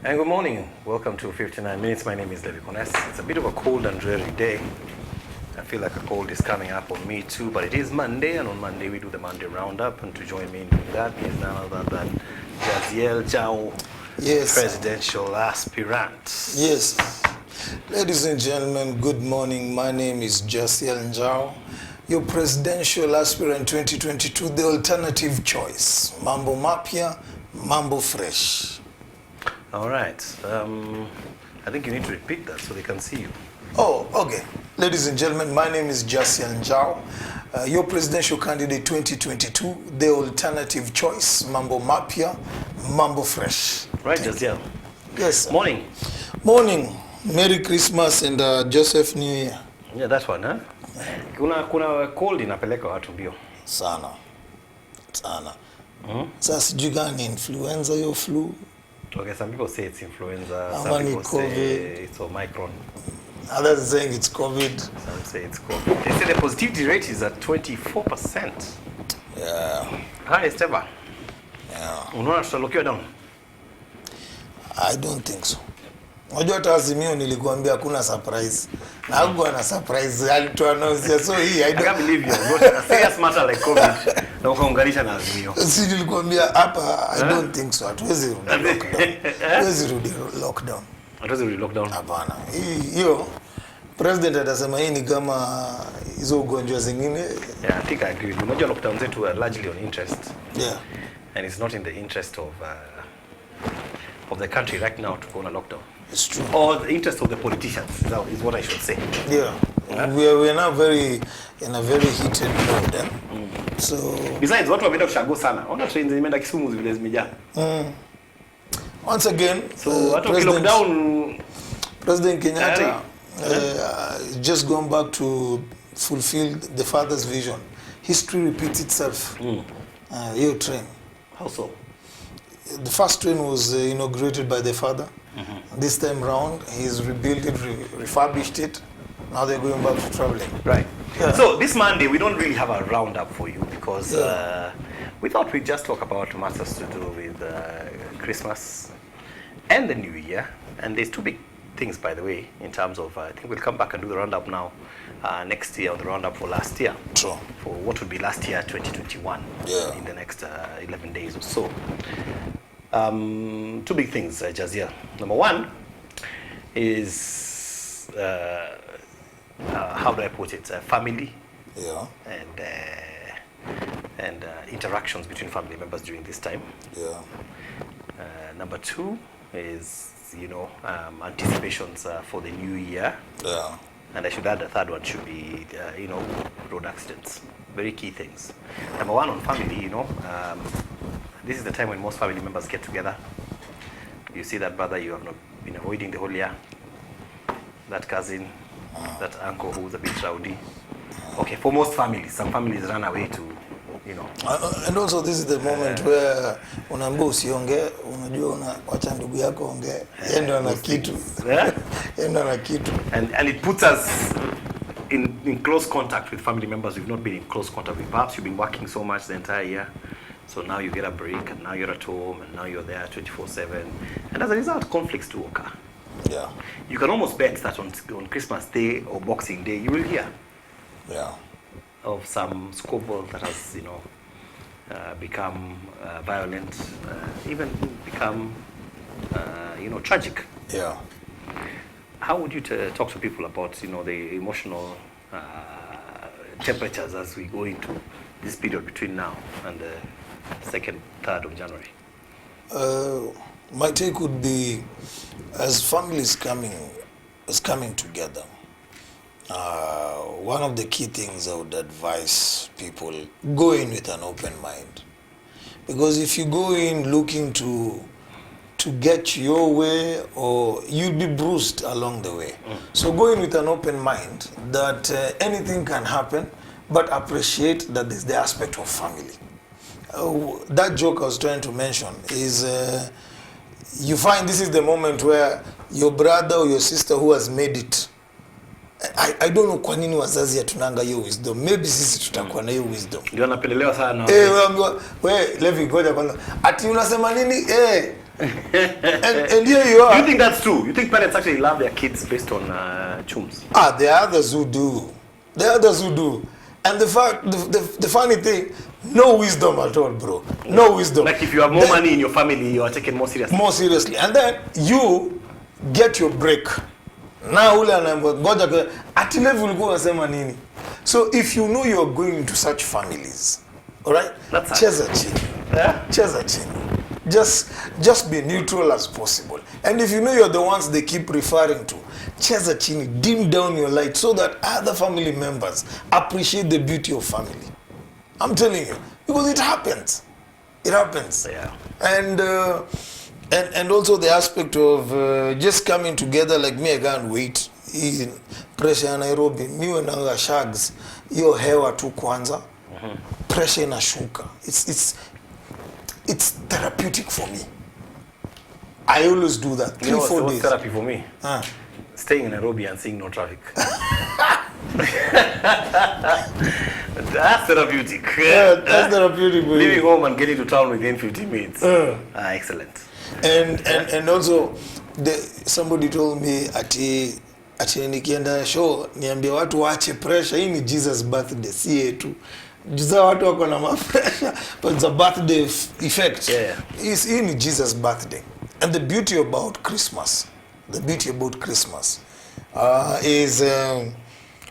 And good morning. Welcome to 59 Minutes. My name is Levi Kones. It's a bit of a cold and dreary day. I feel like a cold is coming up on me too, but it is Monday, and on Monday we do the Monday Roundup, and to join me in doing that is none other than JASIEL, JAU-Presidential Aspirant. Yes. Ladies and gentlemen, good morning. My name is JASIEL, JAU, your Presidential Aspirant 2022, the alternative choice. Mambo mapya, mambo fresh. All right. I think you need to repeat that so they can see you. Oh, okay. Ladies and gentlemen, my name is JASIEL, JAU, your presidential candidate 2022, the alternative choice. Mambo mapya, mambo fresh. Right, JASIEL. Yes, sir. Morning. Morning. Merry Christmas and Joseph New Year. Yeah, that's one, huh? Kuna cold inapeleka watu mbio. Sana. Sasa sijui gani influenza yo flu. Okay, some people say it's influenza, some people COVID. say it's Omicron. Others saying it's COVID. Some say it's COVID. They say the positivity rate is at 24%. Yeah. Highest ever. Yeah. Unaona tutalokiwa down? I don't think so. Unajua hata Azimio nilikuambia hakuna surprise. Na hakuwa na surprise alituannounce. So I can't believe you. Got a serious matter like COVID. Na ukaunganisha na Azimio. Si nilikuambia hapa I don't think so. Hatuwezi rudi lockdown. Hatuwezi rudi lockdown. Hatuwezi rudi lockdown. Hapana. Hiyo president atasema hii ni kama hizo ugonjwa zingine. Yeah, I think I agree. Unajua lockdown zetu are largely on interest. Yeah. And it's not in the interest of the country right now to go on a lockdown. It's true. Or the interest of the politicians is what I should say. Yeah. We are now in a very heated mood. So besides, watu wameenda kushago sana. Ona trains zimeenda Kisumu zile zimejaa. Once again, so lockdown President Kenyatta just gone back to fulfill the father's vision. History repeats itself. Your train. How so? The first train was inaugurated by the father. This time round, he's rebuilt it, refurbished it. Now they're going back to traveling. Right. Yeah. So this Monday, we don't really have a roundup for you because we thought we'd just talk about matters to do with Christmas and the New Year. And there's two big things, by the way, in terms of, I think we'll come back and do the roundup now next year, or the roundup for last year. True. For what would be last year, 2021, in the next 11 days or so. Two big things, JASIEL. Number one is, how do I put it, family and interactions between family members during this time. Yeah. Number two is, anticipations for the new year. Yeah. And I should add the third one should be, road accidents. Very key things. Number one on family, this is the time when most family members get together. You see that brother you have not been avoiding the whole year. That cousin, that uncle who's a bit rowdy. Okay, for most families, some families run away to, And also this is the moment where unaambia usiongee, unajua unaacha ndugu yako ongee. Yeye ndo ana kitu. Yeye ndo ana kitu. And it puts us in close contact with family members we've not been in close contact with. Perhaps you've been working so much the entire year. So now you get a break, and now you're at home, and now you're there 24/7. And as a result, conflicts do occur. Yeah. You can almost bet that on Christmas Day or Boxing Day, you will hear of some squabble that has, become violent, even become, tragic. Yeah. How would you talk to people about, the emotional temperatures as we go into this period between now and the 2nd, 3rd of January? My take would be, as families coming together, one of the key things I would advise people, go in with an open mind. Because if you go in looking to get your way, or you'll be bruised along the way. So go in with an open mind that anything can happen, but appreciate that there's the aspect of family. That joke I was trying to mention is, you find this is the moment where your brother or your sister who has made it, I don't know kwa nini wazazi hatunanga hiyo wisdom. Maybe sisi tutakuwa na hiyo wisdom. Ndio napelelewa sana. Wewe Levi, ngoja kwanza. Ati unasema nini? and here you are. Do you think that's true? You think parents actually love their kids based on chums? There are others who do. There are others who do. And the funny thing, no wisdom at all, bro. No wisdom. Like if you have more money in your family, you are taken more seriously. More seriously. And then you get your break. Now ule anangoja ati level ulikuwa unasema nini? So if you know you're going into such families, all right? Cheza chini. Yeah. Cheza chini. Just be neutral as possible. And if you know you're the ones they keep referring to, cheza chini, dim down your light so that other family members appreciate the beauty of family. I'm telling you, because it happens. It happens. Yeah. And also the aspect of just coming together, like me, I can't wait. Pressure in Nairobi, me when I shags, hiyo hewa tu kwanza, pressure inashuka. It's therapeutic for me. I always do that. 3-4 days. Therapy for me? Staying in Nairobi and seeing no traffic. That's therapeutic. Yeah, that's therapeutic. Leaving home and getting to town within 15 minutes. Excellent. And also, somebody told me ati nikienda show niambie watu waache pressure. Hii ni Jesus birthday, si yetu. Juza watu wako na pressure, but it's a birthday effect. Yeah. Hii ni Jesus birthday. And the beauty about Christmas, is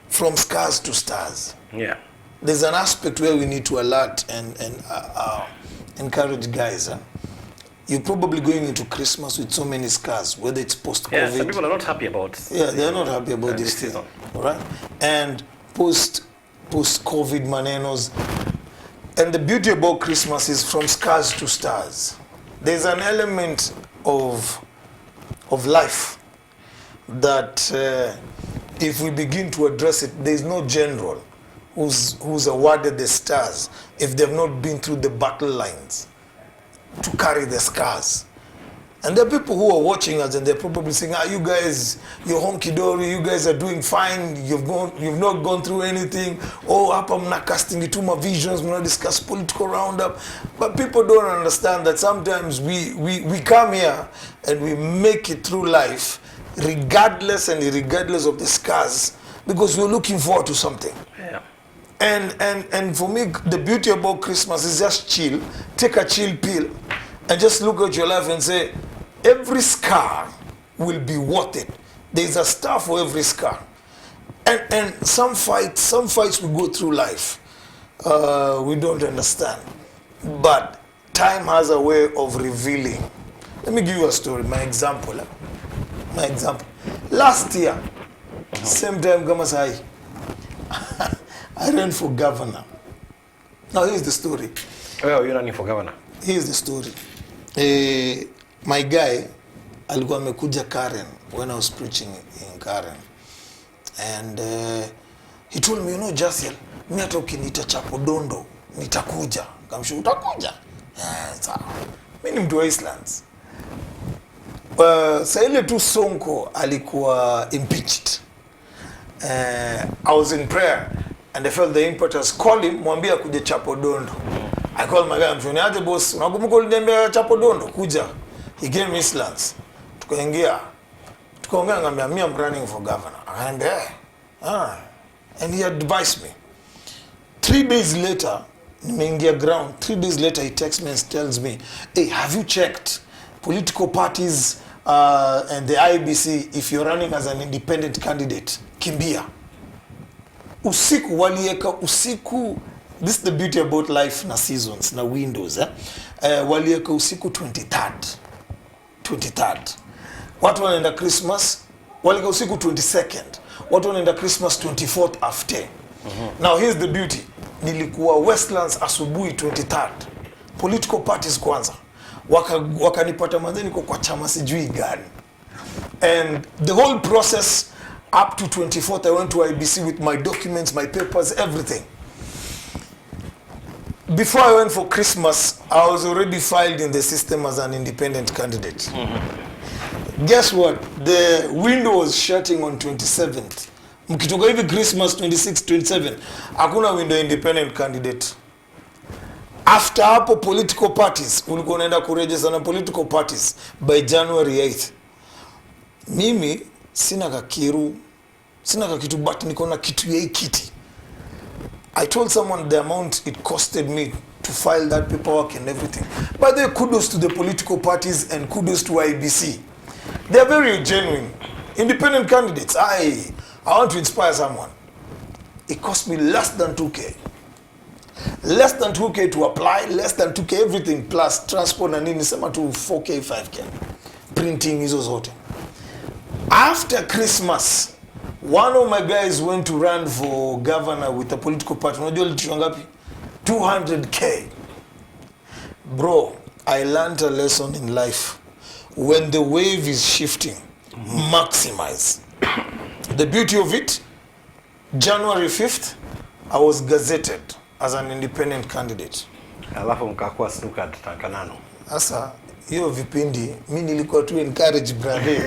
from scars to stars. Yeah. There's an aspect where we need to alert and encourage guys. You're probably going into Christmas with so many scars, whether it's post-COVID. Yeah, some people are not happy about. Yeah, they're not happy about this season. All right, and post-COVID manenos. And the beauty about Christmas is from scars to stars. There's an element of life that if we begin to address it, there's no general who's awarded the stars if they've not been through the battle lines to carry the scars. And there are people who are watching us and they're probably saying, you guys, you're honky-dory, you guys are doing fine, you've not gone through anything. Oh, I'm not casting it to my visions, we're not discuss political roundup. But people don't understand that sometimes we come here and we make it through life regardless and irregardless of the scars because we're looking forward to something. Yeah. And for me, the beauty about Christmas is just chill, take a chill pill and just look at your life and say, every scar will be worth it. There's a star for every scar. And some fights we go through life, we don't understand. But time has a way of revealing. Let me give you a story, my example. Last year, same time kama sahi, I ran for governor. Now here's the story. Well, you're running for governor. Here's the story. My guy alikuwa amekuja Karen when I was preaching in Karen, and he told me, Jasiel, mimi hata ukiniita Chapodondo nitakuja. Kamshu utakuja? Sawa. Mimi ni mtu wa Islands. Sasa ile tu Sonko alikuwa impeached. I was in prayer and I felt the impetus. Call him, mwambie akuje Chapodondo. I called my guy, mshoniaje boss, unakumbuka uliniambia Chapodondo kuja. He gave me Islands. Tukaongea ngambia me I'm running for governor. And he advised me. 3 days later, nimeingia ground. 3 days later he texts me and tells me, hey, have you checked political parties and the IBC if you're running as an independent candidate? Kimbia. Usiku walieka usiku. This is the beauty about life na seasons na windows. Walieka usiku 23rd. Watu wanaenda Christmas, walieka usiku 22nd. Watu wanaenda Christmas 24th after. Now here's the beauty. Nilikuwa Westlands asubuhi 23rd. Political parties kwanza. Wakanipata manzeni kwa chama sijui gani. And the whole process up to 24th I went to IBC with my documents, my papers, everything. Before I went for Christmas, I was already filed in the system as an independent candidate. Guess what? The window was shutting on 27th. Mkitoka hivi Christmas 26, 27, hakuna window independent candidate. After hapo political parties, ulikuwa unaenda kuregister na political parties by January 8th. Mimi sina kakiru, sina kakitu, but niko na kitu ya kiti. I told someone the amount it costed me to file that paperwork and everything. By the way, kudos to the political parties and kudos to IBC. They are very genuine, independent candidates. I want to inspire someone. It cost me less than 2K. Less than 2K to apply, less than 2K everything, plus transport na nini, sema to 4K, 5K. Printing hizo zote. After Christmas, one of my guys went to run for governor with a political party. Unajua litisho ngapi? 200K. Bro, I learned a lesson in life. When the wave is shifting, maximize. The beauty of it, January 5th, I was gazetted as an independent candidate. Alafu mkakuwa snookered Tankanano. Sasa hiyo vipindi mimi nilikuwa tu encourage brother.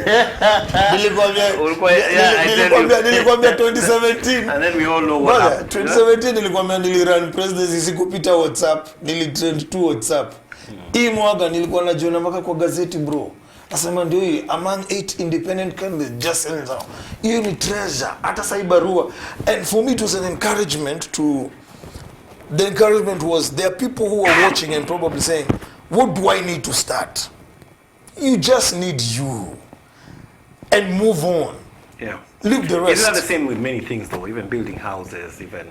Nilikwambia 2017. And then we all know what happened. 2017 nilikwambia nilirun presidency, sikupita WhatsApp, nilitrend tu WhatsApp. Hii mwaka nilikuwa najiona mpaka kwa gazeti bro. Nasema ndio hii among 8 independent candidates just now. Hiyo ni treasure, hata sai barua. And for me it was an encouragement to, the encouragement was there are people who are watching and probably saying, what do I need to start? You just need you. And move on. Yeah. Leave the rest. It's not the same with many things though, even building houses, even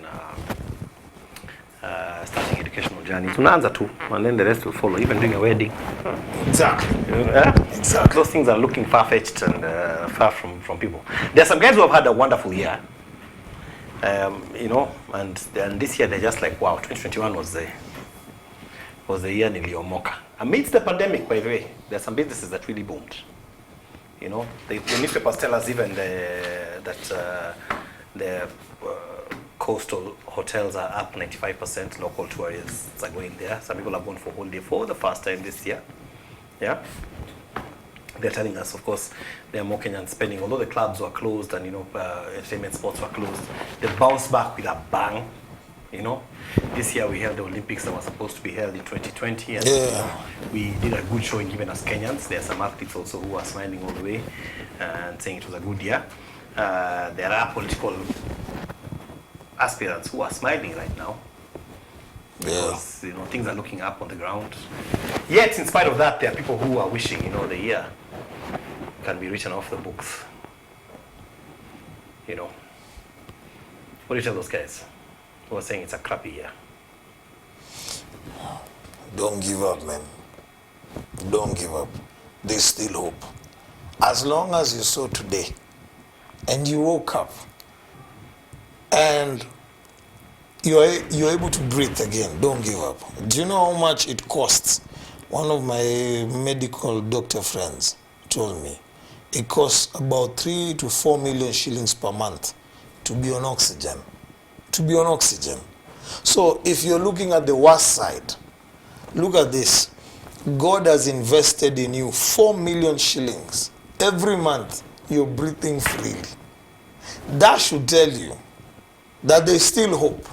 starting educational journeys. Unaanza tu, and then the rest will follow, even doing a wedding. Exactly. Exactly. Those things are looking far-fetched and far from people. There are some guys who have had a wonderful year. You know, and this year they're just like, wow, 2021 was the year niliomoka. Amidst the pandemic, by the way, there are some businesses that really boomed. You know, the newspapers tell us even that the coastal hotels are up 95%. Local tourists are going there. Some people have gone for holiday for the first time this year. Yeah. They're telling us, of course, they're more Kenyan spending. Although the clubs were closed and, you know, entertainment sports were closed, they bounced back with a bang. You know, this year we held the Olympics that were supposed to be held in 2020, and you know, we did a good showing even as Kenyans. There are some athletes also who are smiling all the way and saying it was a good year. There are political aspirants who are smiling right now because you know things are looking up on the ground. Yet, in spite of that, there are people who are wishing, you know, the year can be written off the books. You know, what do you tell those guys who are saying it's a crappy year? Don't give up, man. Don't give up. There's still hope. As long as you saw today and you woke up and you're able to breathe again, don't give up. Do you know how much it costs? One of my medical doctor friends told me it costs about 3 to 4 million shillings per month to be on oxygen. To be on oxygen. So if you're looking at the worst side, look at this. God has invested in you 4 million shillings. Every month you're breathing freely. That should tell you that there's still hope.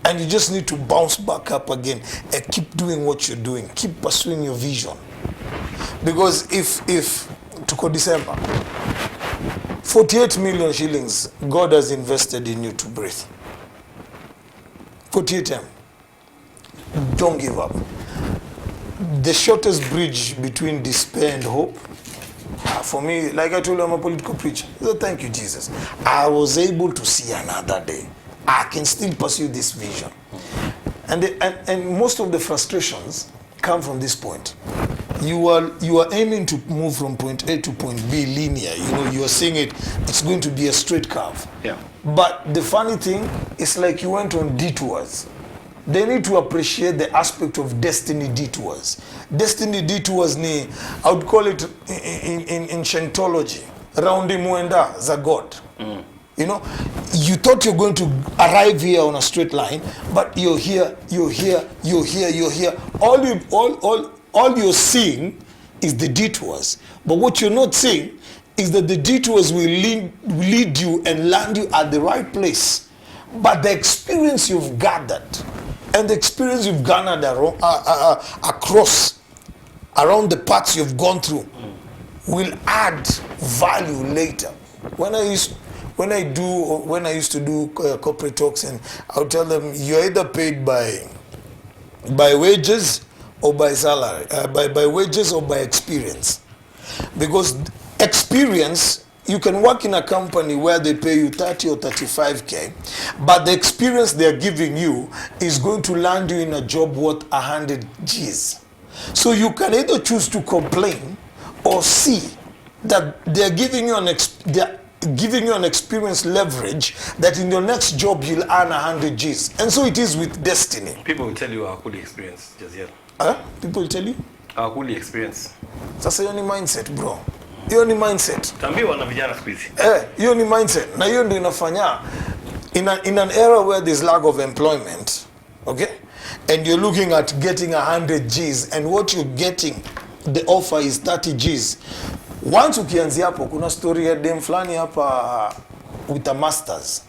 And you just need to bounce back up again and keep doing what you're doing. Keep pursuing your vision. Because if to go December, 48 million shillings God has invested in you to breathe. 48 M. Don't give up. The shortest bridge between despair and hope, for me, like I told you, I'm a political preacher. So thank you, Jesus. I was able to see another day. I can still pursue this vision. And most of the frustrations come from this point. You are aiming to move from point A to point B linear. You know, you are seeing it's going to be a straight curve. Yeah. But the funny thing is, like, you went on detours. They need to appreciate the aspect of destiny detours. Destiny detours ni, I would call it in Scientology, raundi muenda za God. You know, you thought you're going to arrive here on a straight line, but you're here, you're here, you're here, you're here. All you're seeing is the detours. But what you're not seeing is that the detours will lead you and land you at the right place. But the experience you've gathered and the experience you've garnered across around the paths you've gone through will add value later. When I used to do corporate talks, and I'll tell them, you're either paid by wages or by salary, by wages or by experience. Because experience, you can work in a company where they pay you 30 or 35K, but the experience they're giving you is going to land you in a job worth 100 Gs. So you can either choose to complain or see that they're giving you an experience leverage that in your next job you'll earn 100 Gs. And so it is with destiny. People will tell you our cool experience, Jasiel. People will tell you? Our cool experience. Sasa hiyo ni mindset, bro. Hiyo ni mindset. Tambiwa na vijana siku hizi. Hiyo ni mindset. Na hiyo ndio inafanya in an era where there's lack of employment, okay? And you're looking at getting 100 Gs, and what you're getting, the offer is 30 Gs. Once ukianzia hapo, kuna story ya dem fulani hapa with a masters.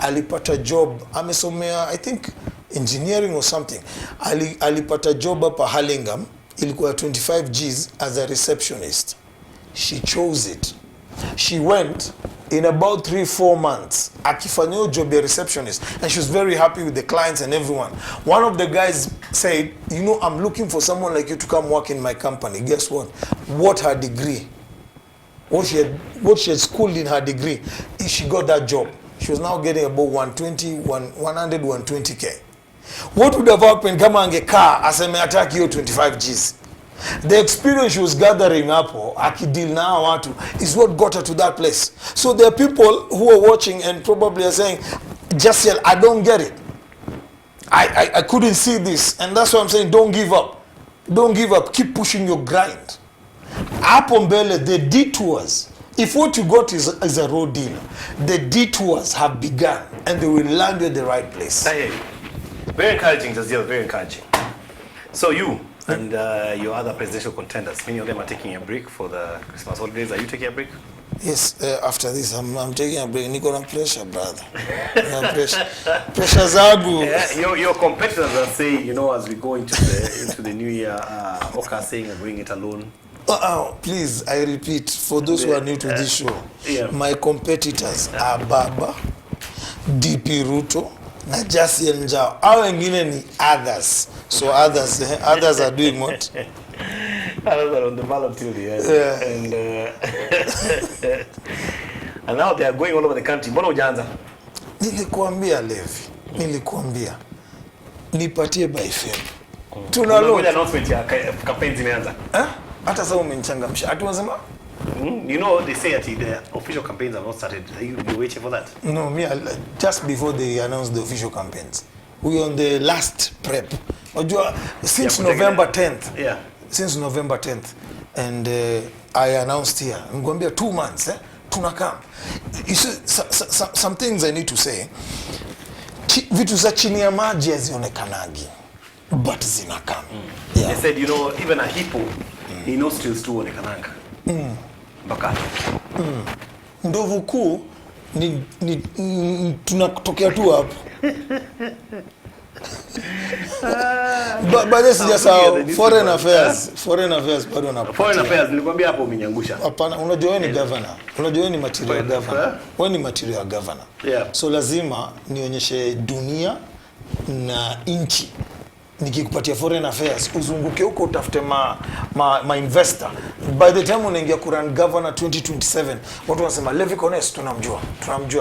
Alipata job, amesomea I think engineering or something. Alipata job hapa Hurlingham, ilikuwa 25 Gs as a receptionist. She chose it. She went in about 3-4 months akifanya job ya receptionist, and she was very happy with the clients and everyone. One of the guys said, you know, I'm looking for someone like you to come work in my company. Guess what her degree, what she had schooled in her degree, she got that job. She was now getting about 120K. What would have happened kama angekaa aseme ataki hiyo 25 Gs? The experience she was gathering hapo akideal na watu is what got her to that place. So there are people who are watching and probably are saying, Jasiel, I don't get it. I couldn't see this. And that's why I'm saying, don't give up. Don't give up. Keep pushing your grind. Hapo mbele, the detours, if what you got is a road deal, the detours have begun and they will land you at the right place. Very encouraging, Jasiel, very encouraging. So you and your other presidential contenders, many of them are taking a break for the Christmas holidays. Are you taking a break? Yes, after this, I'm taking a break. Niko na pressure, brother. Pressure zangu. Yeah, your competitors are saying, you know, as we go into the new year, Oka saying and bring it alone. Please, I repeat, for those who are new to this show, my competitors are Baba, DP Ruto, na JASIEL NJAU. Hao wengine ni others. So others are doing what? Others are on the battlefield, and now they are going all over the country. Mbona hujaanza? Nilikuambia Levi, nipatie by FM. Tunaload announcement ya campaigns imeanza. Hata sasa umenichangamsha. Atuwasema? You know, they say that the official campaigns have not started. Are you waiting for that? No, just before they announced the official campaigns. We are on the last prep. Since November 10th. Yeah. Since November 10th. And I announced here. I'm going to be 2 months. Tunakam. You see, some things I need to say. Vitu za chini ya maji hazionekanagi, but zinakam. They said, you know, even a hippo, he knows skills too onekananga. Baka. Ndovu kuu tunatokea tu hapo. But this is just how foreign affairs bado na foreign affairs nilikwambia hapo umenyangusha. Hapana, unajua wewe ni governor. Unajua wewe ni material governor. Wewe ni material governor. So lazima nionyeshe dunia na inchi. Nikikupatia foreign affairs uzunguke huko utafute ma investor. By the time unaingia kurun governor 2027, watu wanasema Levi Kones tunamjua.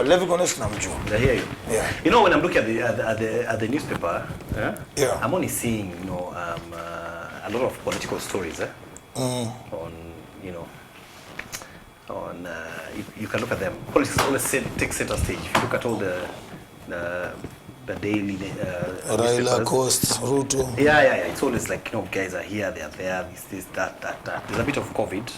Levi Kones tunamjua. I hear you. Yeah. You know, when I'm looking at the newspaper, I'm only seeing, you know, a lot of political stories on, you know, on you can look at them. Politics always take center stage. If you look at all the daily Raila, Coast, Ruto. Yeah. It's always like, you know, guys are here, they are there, this, that. There's a bit of COVID.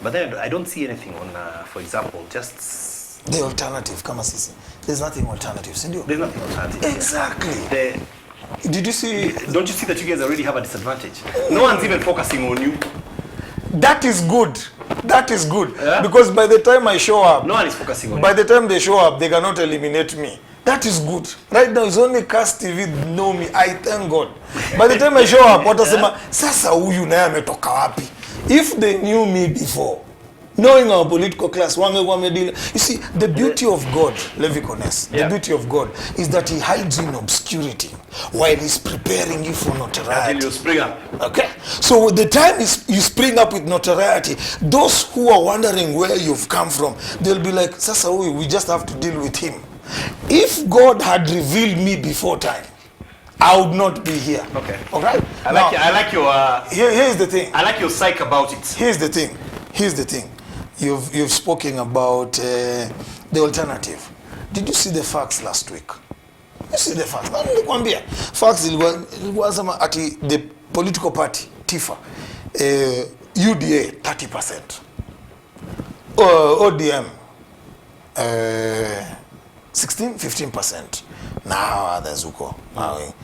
But then I don't see anything on, for example, just... The alternative, kama sisi. There's nothing alternative, sindio? There's nothing alternative. Exactly. Did you see... Don't you see that you guys already have a disadvantage? No one's even focusing on you. That is good. Because by the time I show up... No one is focusing on you. By the time they show up, they cannot eliminate me. That is good. Right now, it's only Cast TV know me. I thank God. By the time I show up, watasema, sasa huyu naye ametoka wapi? If they knew me before, knowing our political class, you see, the beauty of God, Levicones, the beauty of God is that he hides in obscurity while he's preparing you for notoriety. Until you spring up. Okay? So the time you spring up with notoriety, those who are wondering where you've come from, they'll be like, Sasa, we just have to deal with him. If God had revealed me before time, I would not be here. Okay. Okay? I like your... here's the thing. I like your psych about it. Here's the thing. You've spoken about the alternative. Did you see the facts last week? You see the facts. Nilikwambia facts ilikuwa sema ati the political party TIFA UDA 30%. ODM 15%. Now others huko.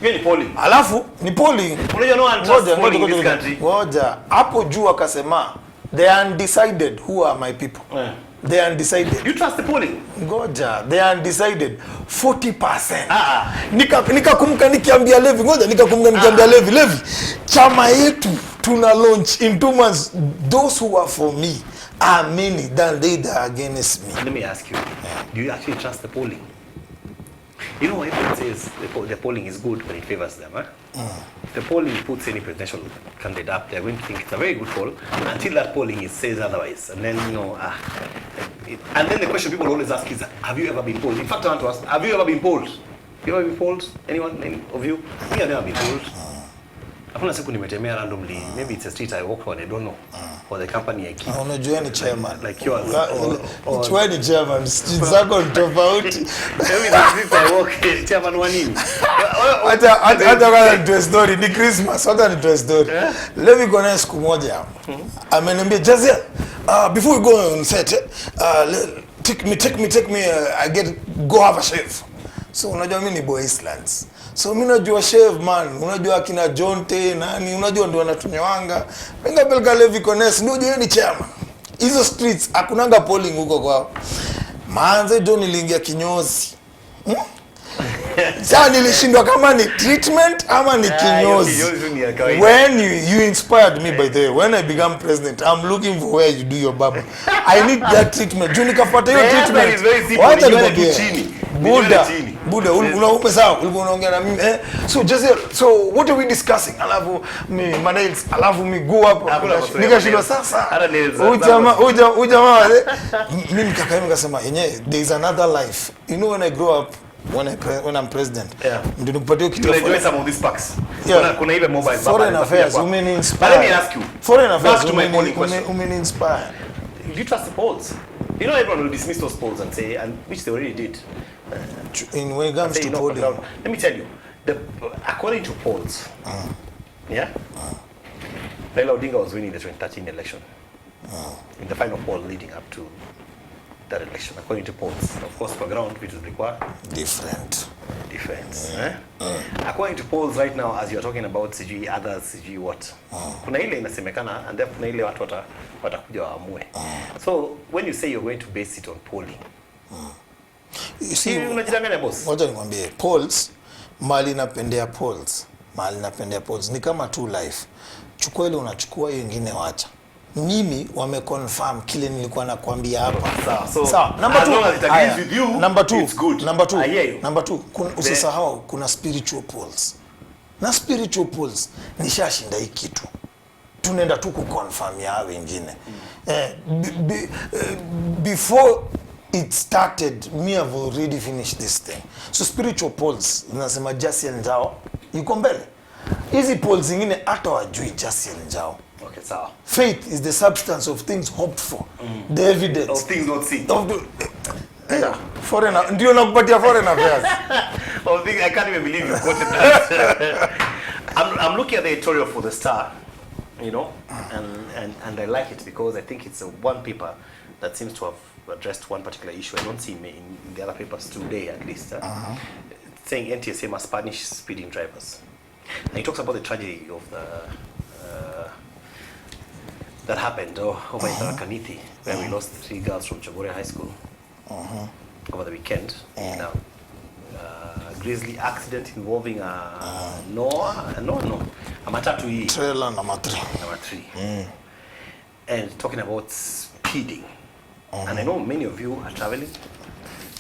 Ni polling. Alafu ni polling. Unajua no one trusts polling in this country. Ngoja hapo juu akasema they are undecided. Who are my people? Yeah. They are undecided. You trust the polling? Ngoja, they are undecided. 40%. Nikakumbuka nikiambia Levi, ngoja nikakumbuka nikiambia Levi, chama yetu tuna launch in 2 months. Those who are for me are many than they that are against me. Let me ask you, do you actually trust the polling? You know, everyone says the polling is good when it favors them. Huh? If the polling puts any presidential candidate up, they're going to think it's a very good poll until that polling says otherwise. And then, and then the question people always ask is, have you ever been polled? In fact, I want to ask, have you ever been polled? You ever been polled? Anyone, any of you? Me, I've never been polled. Hakuna siku nimetembea randomly. Maybe it's a street I walk on, I don't know. Or the company I keep. Unajua ni chairman. Like yours. Chua ni chairman. Street zako ni tofauti. Maybe the street I walk, chairman wa nini? Hata kama ni story, ni Christmas, hata ni story. Levi kona siku moja. Ameniambia, Jasiel, before we go on set, take me, go have a shave. So unajua mimi ni Boy Islands. So mimi najua shave man, unajua kina Jonte nani, unajua ndio wanatunywanga. Penga pelga Levi Cones, ndio yeye ni chairman. Hizo streets hakunanga polling huko kwao. Maanze ndio niliingia kinyozi. Sasa nilishindwa kama ni treatment ama ni kinyozi. When you inspired me by the way, when I became president, I'm looking for where you do your barber. I need that treatment. Juu nikafuata hiyo treatment. Wacha nikwambie chini. Buda, unaume sawa, ulikuwa unaongea na mimi so Jasiel, so what are we discussing? Alafu my nails, alafu me go up. Nikashindwa sasa. Ujamaa mimi kaka nikasema yenyewe there is another life. You know when I grow up, when I'm president, ndio nikupatia kitu. Enjoy some of these packs. Kuna ile mobile foreign affairs, women inspire. Let me ask you. Foreign affairs, women inspire. Do you trust the polls? You know everyone will dismiss those polls and say, and which they already did. In when it comes to polling, let me tell you, according to polls, Raila Odinga was winning the 2013 election in the final poll leading up to that election, according to polls. Of course, for ground, which is required different. According to polls right now, as you're talking about CG, others CG what? Kuna ile inasemekana, and then kuna ile watu watakuja waamue. So when you say you're going to base it on polling, you see, unajidanganya boss. Wacha nikwambie, polls mali napendea polls ni kama two life. Chukua ile unachukua, hiyo nyingine wacha. Mimi wameconfirm kile nilikuwa nakwambia hapa. Sawa. Number 2, usisahau kuna spiritual polls. Na spiritual polls nishashinda hii kitu. Tunaenda tu kuconfirm ya wengine. Before it started, me have already finished this thing. So spiritual polls zinasema Jasiel njao yuko mbele. Hizi polls zingine hata wajui Jasiel njao. Okay, sawa. Faith is the substance of things hoped for, the evidence of things not seen. Foreign, ndio nakupatia foreign affairs. Of things I can't even believe you quoted that. I'm looking at the editorial for the Star, you know, and I like it because I think it's one paper that seems to have addressed one particular issue. I don't see in the other papers today, at least. Saying NTSA must punish speeding drivers. And he talks about the tragedy of that happened over in Tarakaniti, where we lost 3 girls from Chagore High School over the weekend in grisly accident involving a matatu hii. Trailer number 3. Number 3. And talking about speeding. And I know many of you are traveling.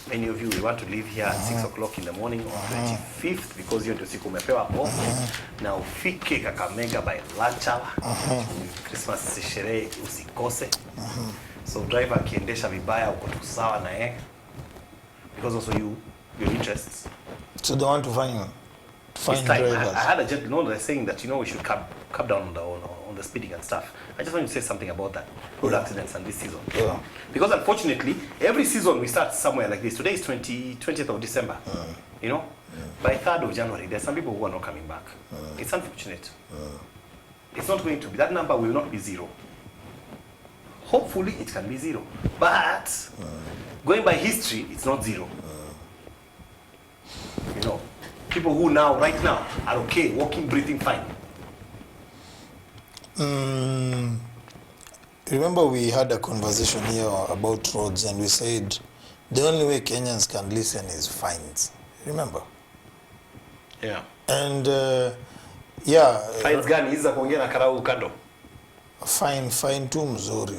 Many of you will want to leave here at 6 o'clock in the morning on 25th because hiyo ndio siku umepewa off. Na ufike Kakamega by lunch hour. Christmas sherehe usikose. So driver akiendesha vibaya uko tu sawa na yeye. Because also your interests. So they want to find drivers. I had a gentleman they're saying that we should cut down on the speeding and stuff. I just want to say something about that road accidents and this season. Yeah. Because unfortunately, every season we start somewhere like this. Today is 20th of December. By 3rd of January, there's some people who are not coming back. It's unfortunate. It's not going to be, that number will not be 0. Hopefully it can be 0. But going by history, it's not 0. People who right now are okay, walking, breathing fine. Remember we had a conversation here about roads and we said the only way Kenyans can listen is fines. Remember? Yeah. And fines gani hizi za kuongea na karau kando? Fine tu mzuri,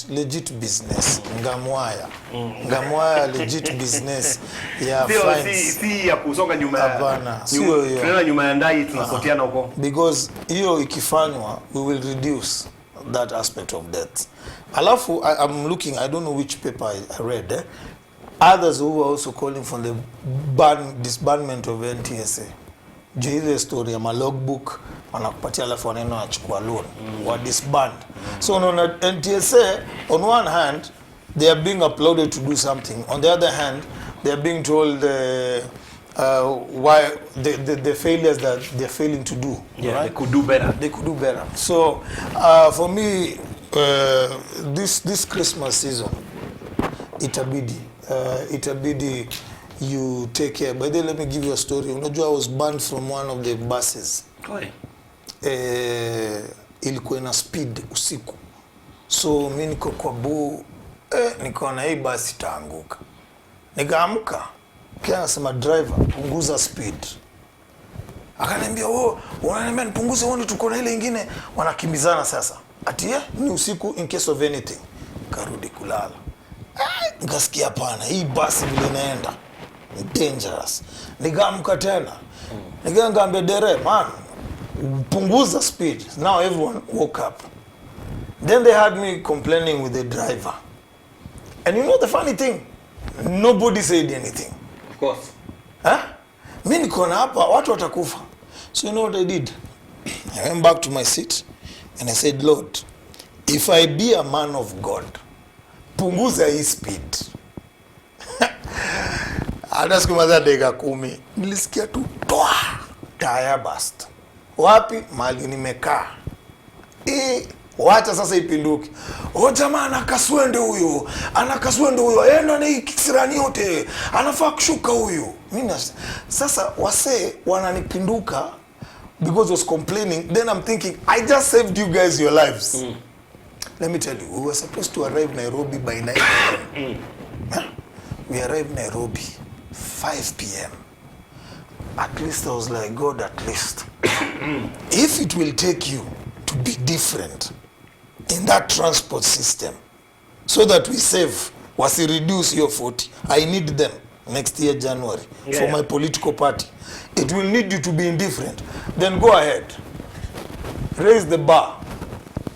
legit business. Ngamwaya legit business. Yeah, fines. Si ya kusonga nyuma. Hapana. Tunaenda nyuma ya ndai tunapoteana huko. Because hiyo ikifanywa we will reduce that aspect of death. Alafu I'm looking, I don't know which paper I read. Others who are also calling for the disbandment of NTSA. Ile story ya logbook wanakupatia alafu wanaenda wanachukua loan wa disband. So on NTSA, on one hand they are being applauded to do something, on the other hand they are being told why the failures that they're failing to do. Yeah, right? They could do better. So for me this Christmas season itabidi you take care. By the way, let me give you a story. Unajua, I was banned from one of the buses. Ilikuwa na speed usiku. So mimi niko kwa niko na hii basi itaanguka. Nikaamka. Kia nasema driver, punguza speed. Akaniambia, unaniambia nipunguze uone tuko na ile nyingine wanakimbizana sasa. Ati ni usiku in case of anything. Karudi kulala. Nikasikia hapana, hii basi vile inaenda dangerous. Nikaamka tena. Nikaambia dereva, man, punguza speed. Now everyone woke up. Then they had me complaining with the driver. And you know the funny thing? Nobody said anything. Of course. Mimi niko na hapa watu watakufa. So you know what I did? I went back to my seat and I said, Lord, if I be a man of God, punguza hii speed. Hata siku moja dakika 10 nilisikia tu toa tire burst. Wapi? Mahali nimekaa. Wacha sasa ipinduke. Jamaa anakaswende huyo. Enda na hii kisirani yote. Anafaa kushuka huyo. Mimi sasa wase wananipinduka because I was complaining. Then I'm thinking, I just saved you guys your lives. Let me tell you, we were supposed to arrive Nairobi by 9 p.m. We arrived Nairobi 5 p.m. At least I was like, God, at least. If it will take you to be different in that transport system so that we save, reduce your 40, I need them next year, January, for my political party. It will need you to be indifferent. Then go ahead. Raise the bar.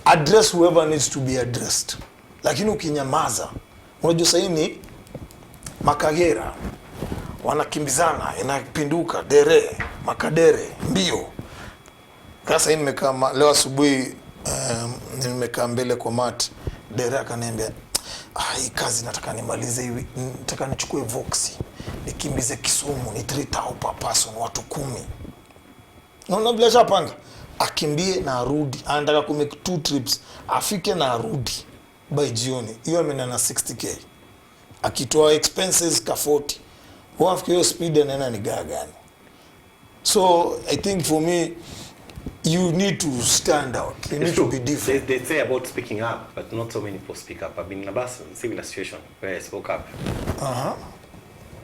Address whoever needs to be addressed. Lakini ukinyamaza, unajua sasa ni Makagera wanakimbizana, inapinduka Makadere mbio. Sasa nimekaa leo asubuhi nimekaa mbele kwa mat, dere akaniambia, hii kazi nataka nimalize hivi, nataka nichukue Voxi nikimbize Kisumu, ni 3,000 per person, watu 10. Naona bila chapanga akimbie na arudi, anataka ku make 2 trips, afike na arudi by jioni. Hiyo amenana 60k. Akitoa expenses ka 40. Wafikiri hiyo speed anaenda ni gani? So I think for me you need to stand out. You need to be different. They say about speaking up, but not so many people speak up. I've been in a similar situation where I spoke up.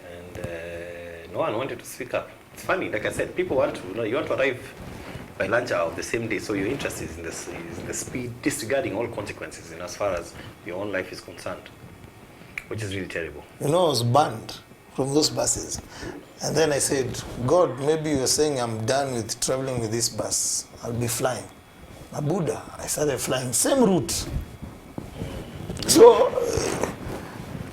And No one wanted to speak up. It's funny, like I said, people want to, you want to arrive by lunch hour of the same day, so your interest is in this, is in the speed, disregarding all consequences in as far as your own life is concerned, which is really terrible. You know, I was banned from those buses. And then I said, God, maybe you're saying I'm done with traveling with this bus. I'll be flying. Buddha, I started flying, same route. So,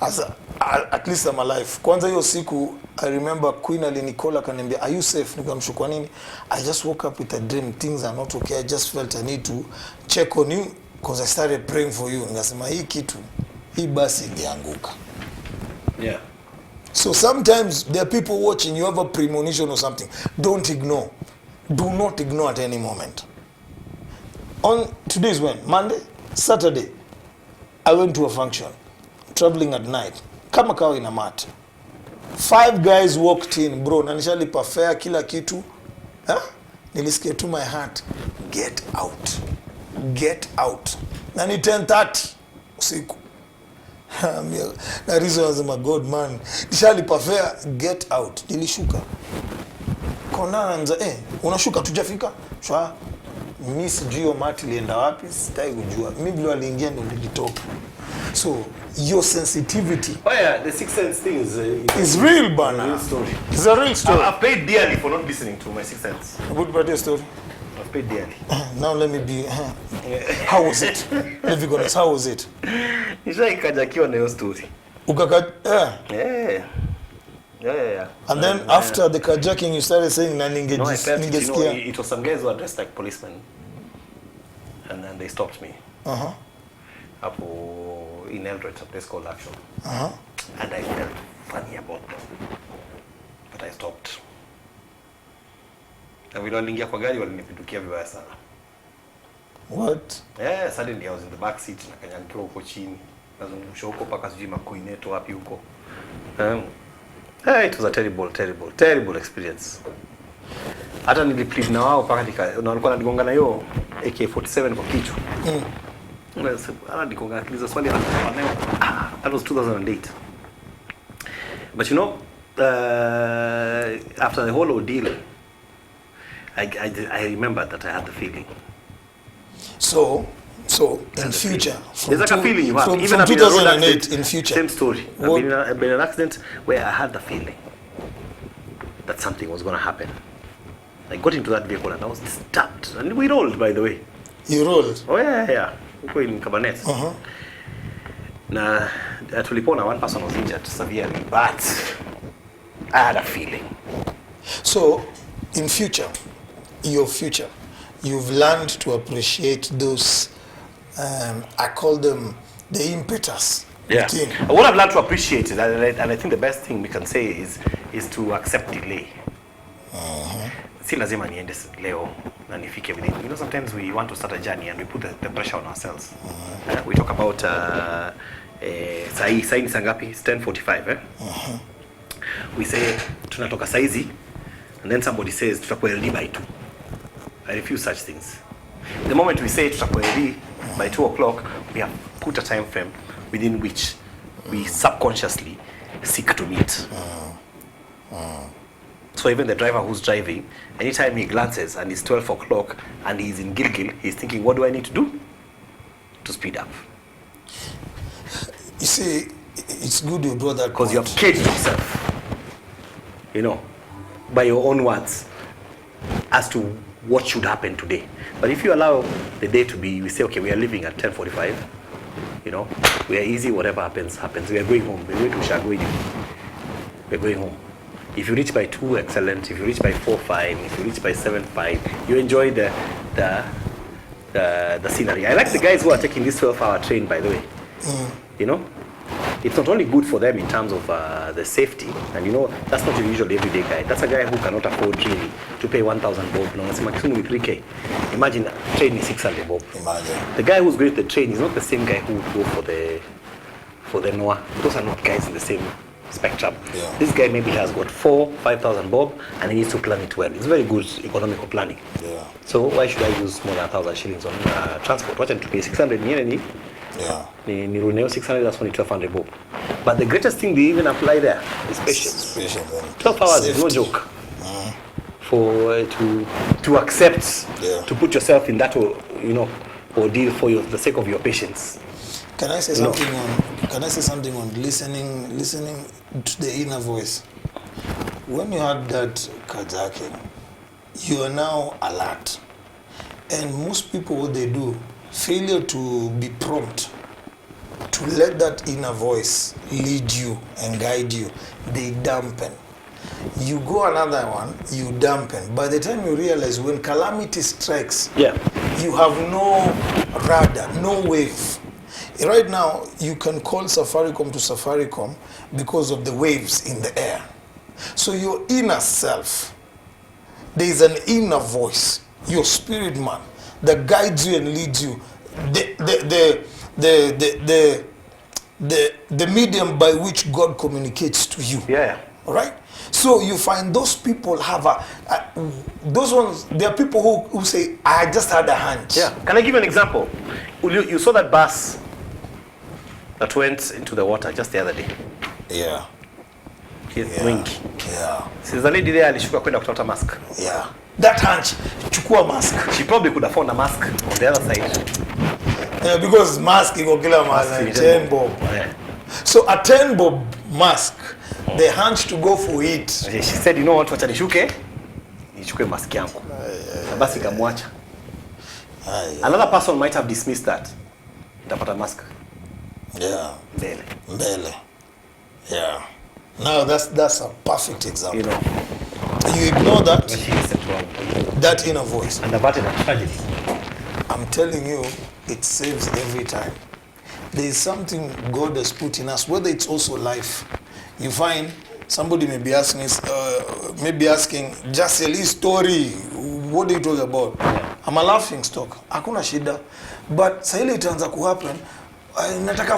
at least I'm alive. Kwanza hiyo siku, I remember Queen alinikola akaniambia, are you safe? Nikamshukua nini? I just woke up with a dream, things are not okay. I just felt I need to check on you because I started praying for you. Nikasema hii basi ilianguka. Yeah. So sometimes there are people watching, you have a premonition or something. Don't ignore. Do not ignore at any moment. On today's when? Monday? Saturday. I went to a function. Traveling at night. Kama kawa ina mat. 5 guys walked in, bro. Na nishalipa fare kila kitu. Nilisikia to my heart. Get out. Get out. Na ni 10:30 usiku. Na reason was my God, man. Nishalipa fare, get out. Nilishuka. Konanza, unashuka tujafika? Shwa. Mimi sijui hiyo mati lienda wapi, sitaki kujua. Mimi vile aliingia ndio nilijitoka. So, your sensitivity. Oh yeah, the sixth sense thing is real, bana. Real story. It's a real story. I've paid dearly for not listening to my sixth sense. What about your story? I've paid dearly. Now let me be. How was it? Let me be honest. How was it? Nishaikajakiwa na hiyo story. Yeah. And then after the carjacking, you started saying, "Na ningesikia." It was some guys who were dressed like policemen, and then they stopped me. Up in Eldoret, a place called Action. And I felt funny about them, but I stopped. Na vile waliingia kwa gari walinipindukia vibaya sana. What? Yeah, suddenly I was in the back seat na kanyangiwa huko chini. Nazungusha huko paka sijui makoineto wapi huko. It was a terrible experience. Hata niliplead na wao paka walikuwa wananigonga na hiyo AK47 kwa kichwa. Ana nikonga kiliza swali la that was 2008. But you know, after the whole ordeal, I remembered that I had the feeling. So in future, there's like a feeling you have. From Even 2008 in future. Same story. I've been in an accident where I had the feeling that something was going to happen. I got into that vehicle and I was disturbed. And we rolled, by the way. You rolled? Oh, yeah. Huko in Cabernet. Na tulipona, one person was injured severely, but I had a feeling. So, in future, your future, you've learned to appreciate those, I call them the impetus. Yeah. What I've learned to appreciate is, and I think the best thing we can say is to accept delay. Si lazima niende leo na nifike within. You know, sometimes we want to start a journey and we put the pressure on ourselves. We talk about sai ni sangapi? It's 10:45, We say tunatoka saizi and then somebody says tutakuwa LD by 2. I refuse such things. The moment we say tutakuwa LD by 2 o'clock, we have put a time frame within which we subconsciously seek to meet. So even the driver who's driving, anytime he glances and it's 12 o'clock and he's in Gilgil, he's thinking, what do I need to do to speed up? You see, it's good you brought that because you have caged yourself, you know, by your own words as to what should happen today. But if you allow the day to be, we say, okay, we are leaving at 10:45, you know, we are easy, whatever happens, happens. We are going home. We're going to Shagwedi. We're going home. If you reach by 2, excellent. If you reach by 4-5, if you reach by 7-5, you enjoy the scenery. I like the guys who are taking this 12-hour train, by the way. You know, it's not only good for them in terms of the safety, and you know, that's not your usual everyday guy. That's a guy who cannot afford really to pay 1,000 bob. No, it's maximum with 3K. Imagine a train is 600 bob. Imagine. The guy who's going to the train is not the same guy who would go for the Noah. Those are not guys in the same spectrum. Yeah. This guy maybe has got 4,000-5,000 bob and he needs to plan it well. It's very good economical planning. Yeah. So why should I use more than 1,000 shillings on transport? Watch, to pay 600 ni yeah. Ni 600, that's only 1,200 bob. But the greatest thing they even apply there is patience. 12 hours is no joke. For to accept, to put yourself in that, ordeal for the sake of your patience. Can I say something on? Can I say something on listening to the inner voice? When you had that carjacking, you are now alert, and most people, what they do, failure to be prompt, to let that inner voice lead you and guide you, they dampen. You go another one, you dampen. By the time you realize, when calamity strikes, you have no radar, no wave. Right now, you can call Safaricom to Safaricom because of the waves in the air. So your inner self, there is an inner voice, your spirit man, that guides you and leads you. The medium by which God communicates to you. Right? So you find those people have those ones, there are people who say, I just had a hunch. Can I give you an example? You saw that bus that went into the water just the other day. Mwingi. Since the lady there alishuka kwenda kutafuta mask. That hunch, chukua mask. She probably could have found a mask on the other side. Because mask iko kila mahali, 10 bob. So a 10 bob mask, the hunch to go for it. She said, you know what, wacha nishuke, nichukue mask yangu. Basi kamwacha. Another person might have dismissed that. Itapata mask. Mbele. Now that's a perfect example. You ignore that inner voice. And averted a tragedy. I'm telling you, it saves every time. There is something God has put in us, whether it's also life. You find somebody may be asking, JASIEL, story, what are you talking about? I'm a laughing stock. Hakuna shida. But saa ile itaanza kuhappen, nataka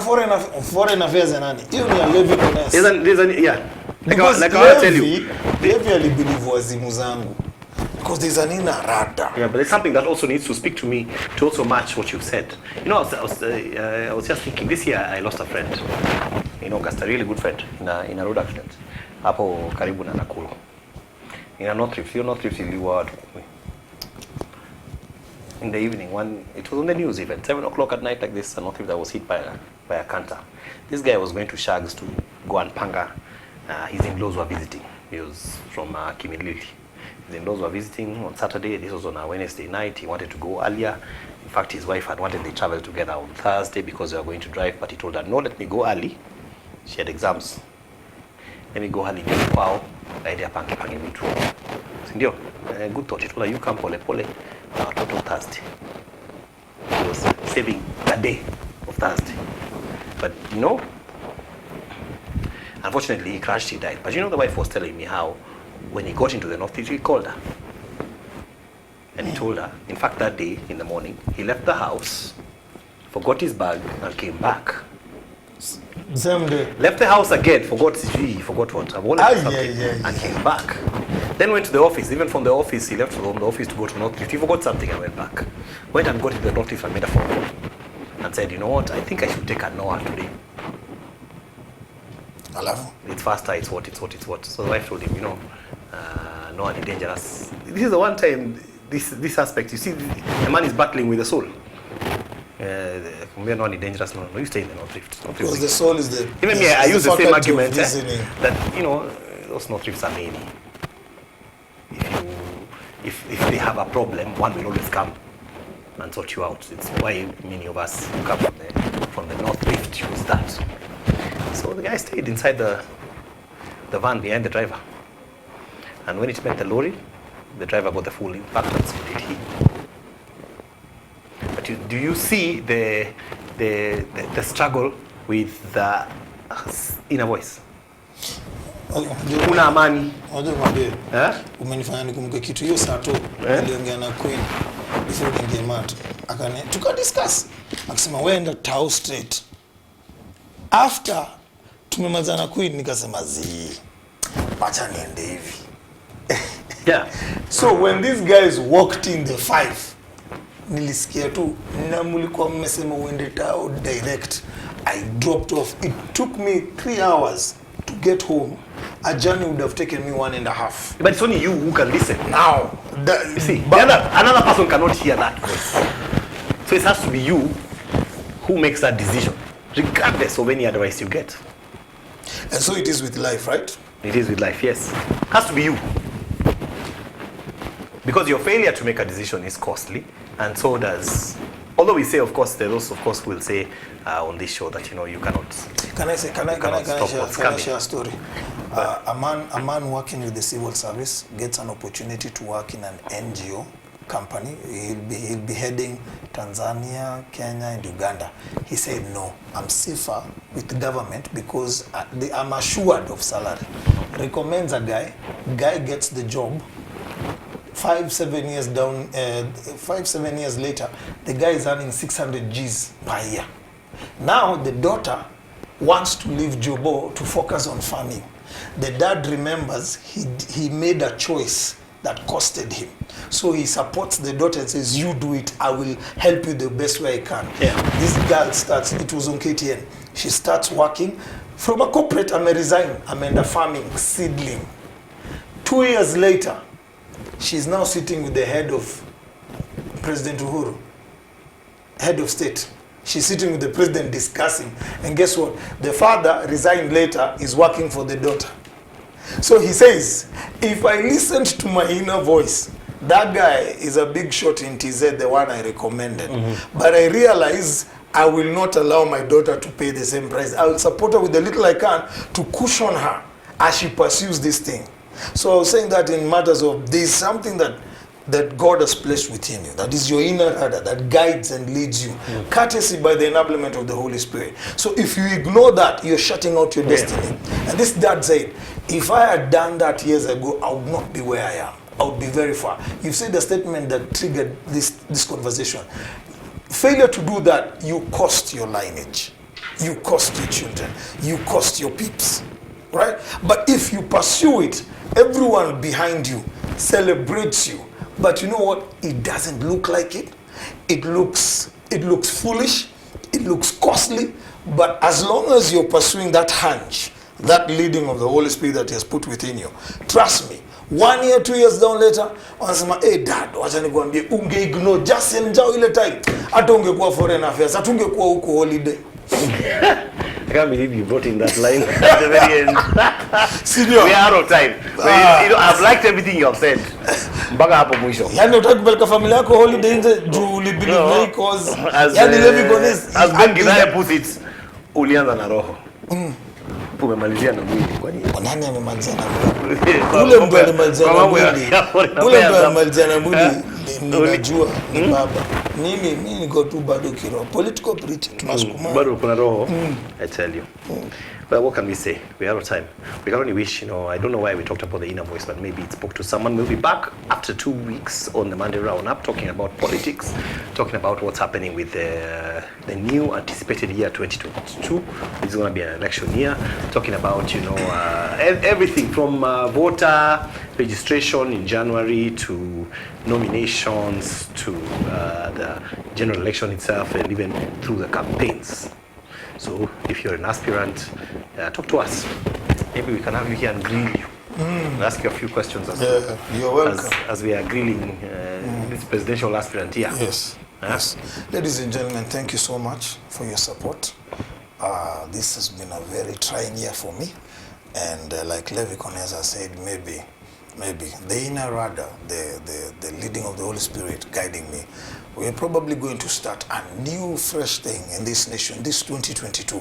foreign affairs nani? Hiyo ni Levi Bonus. Like I want to tell you. Levi alibelieve wazimu zangu. Because there's an inner radar. But there's something that also needs to speak to me to also match what you've said. I was just thinking, this year I lost a friend in August, a really good friend in a road accident. Hapo karibu na Nakuru. In a North Rift, in the evening, it was on the news even, 7 o'clock at night like this, a North Rift that was hit by a canter. This guy was going to Shags to go and panga. His in-laws were visiting. He was from Kimilili. His in-laws were visiting on Saturday. This was on a Wednesday night. He wanted to go earlier. In fact, his wife had wanted they travel together on Thursday because they were going to drive, but he told her, no, let me go early. She had exams. Let me go early. Wow. Idea pange vitu. Sindio? Good thought. He told her, you come pole pole. Total Thursday. He was saving a day of Thursday. But unfortunately he crashed, he died. But the wife was telling me how when he got into the North, he called her. And he told her, in fact, that day in the morning, he left the house, forgot his bag, and came back. Same day. Left the house again, forgot what, and came back. Then went to the office. Even from the office, he left from the office to go to North Rift. He forgot something and went back. Went and got to the North Rift and made a phone call. And said, you know what, I think I should take a Noah today. It's faster, it's what. So the wife told him, Noah is dangerous. This is the one time, this aspect, you see, the man is battling with the soul. Noah is dangerous, no, you stay in the North Rift. Because the soul is the... Even me, I use the same argument that, those North Rifts are many. If they have a problem, one will always come and sort you out. It's why many of us who come from the North Rift use that. So the guy stayed inside the van behind the driver. And when it met the lorry, the driver got the full impact and so did he. But do you see the struggle with the inner voice? Kuna amani. Umenifanya nikumbuke kitu hiyo saa tu aliongea na Queen before ningie mat. Tukadiscuss. Akasema wenda Tau straight. After tumemalizana Queen nikasema acha niende hivi. So when these guys walked in the 5, nilisikia tu na mlikuwa mmesema uende Tau direct. I dropped off. It took me 3 hours to get home. A journey would have taken me 1.5. But it's only you who can listen. Now, You see, another person cannot hear that voice. So it has to be you who makes that decision, regardless of any advice you get. and so it is with life, right? It is with life, yes. Has to be you. Because your failure to make a decision is costly, and so does. Although we say, of course, there are those, of course, will say on this show that you cannot. Can I share a story? But A man working with the civil service gets an opportunity to work in an NGO company. He'll be heading Tanzania, Kenya, and Uganda. He said, no, I'm safer with the government because I'm assured of salary. Recommends a guy gets the job. 5-7 years later, the guy is earning 600 Gs per year. Now the daughter wants to leave Jobo to focus on farming. The dad remembers he made a choice that costed him. So he supports the daughter and says, you do it, I will help you the best way I can. Yeah. This girl starts, it was on KTN, she starts working. From a corporate, I may resign, I'm in the farming, seedling. 2 years later, she's now sitting with the head of President Uhuru, head of state. She's sitting with the president discussing. And guess what? The father resigned later, is working for the daughter. So he says, if I listened to my inner voice, that guy is a big shot in TZ, the one I recommended. But I realize I will not allow my daughter to pay the same price. I will support her with the little I can to cushion her as she pursues this thing. So I was saying that in matters of, there's something that God has placed within you, that is your inner radar, that guides and leads you, courtesy by the enablement of the Holy Spirit. So if you ignore that, you're shutting out your destiny. And this dad said, if I had done that years ago, I would not be where I am. I would be very far. You've said the statement that triggered this conversation. Failure to do that, you cost your lineage. You cost your children. You cost your peeps. Right? But if you pursue it, everyone behind you celebrates you. But you know what? It doesn't look like it. It looks foolish. It looks costly. But as long as you're pursuing that hunch, that leading of the Holy Spirit that He has put within you, trust me, 1 year, 2 years down later, wanasema, hey dad, wacha nikwambie, ungeignore JASIEL njao ile time, hata ungekuwa foreign affairs, hata ungekuwa huko holiday. I can't believe you brought in that line at the very end. Senior. We are out of time. I've liked everything you have said. Mpaka hapo mwisho. Yani utaki kupeleka familia yako holiday nje juu ulibelieve na cause. Yani Levi Gones. As Ben Gidaya puts it, ulianza na roho. Umemalizia na mwili. Kwa nini? Nani amemalizia na mwili? Ule mtu alimalizia na mwili. Ule mtu alimalizia na mwili. Ninajua ni baba. Mimi niko tu bado kiroho. Political preaching tunasukuma. Bado kuna roho. I tell you. But what can we say? We're out of time. We can only wish, I don't know why we talked about the inner voice, but maybe it spoke to someone. We'll be back after 2 weeks on the Monday Roundup, talking about politics, talking about what's happening with the new anticipated year 2022. It's going to be an election year. Talking about, everything from voter registration in January to nominations to the general election itself, and even through the campaigns. So if you're an aspirant, talk to us. Maybe we can have you here and grill you. We'll ask you a few questions you're welcome. As we are grilling this presidential aspirant here. Yes. Yes. Ladies and gentlemen, thank you so much for your support. This has been a very trying year for me. And like Levi Koneza said, maybe the inner radar, the leading of the Holy Spirit guiding me, we're probably going to start a new fresh thing in this nation, this 2022.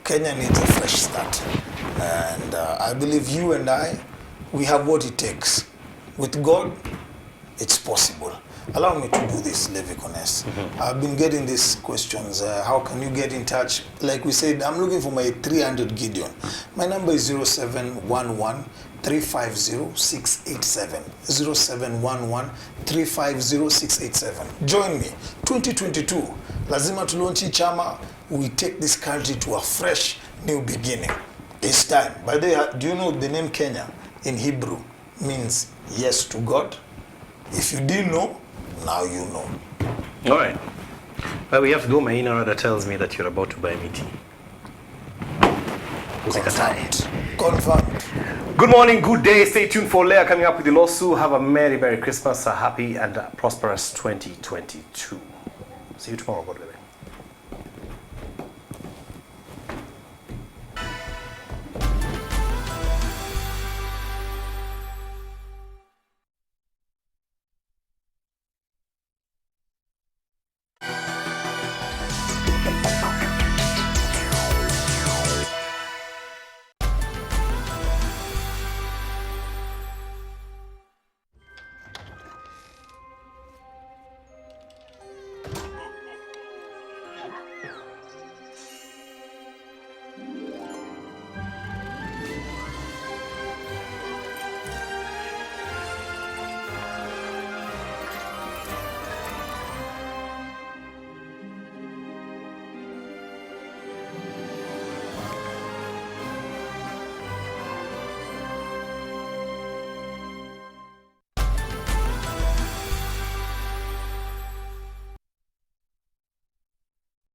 Kenya needs a fresh start. And I believe you and I, we have what it takes. With God, it's possible. Allow me to do this, Levi Kones. I've been getting these questions. How can you get in touch? Like we said, I'm looking for my 300 Gideon. My number is 0711 350 687. 0711 350 687. Join me. 2022. Lazima tulonchi chama. We take this country to a fresh new beginning. It's time. By the way, do you know the name Kenya in Hebrew means yes to God? If you didn't know, now you know. All right. Well, we have to go. My inner radar tells me that you're about to buy me tea. Usikatae. Confirmed. Good morning, good day. Stay tuned for Leah coming up with the lawsuit. Have a Merry Christmas, a happy and prosperous 2022. See you tomorrow, God willing.